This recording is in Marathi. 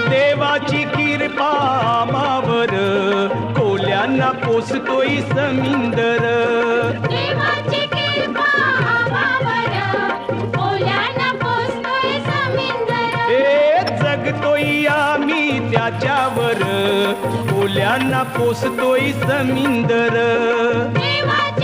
देवाची कृपा आमावर कोल्यांना पोसतोय समिंदर. देवाची कृपा आम्हावर कोल्यांना पोसतोय समिंदर. ए जगतोय आम्ही त्याच्यावर कोल्यांना पोसतोय समिंदर. देवाची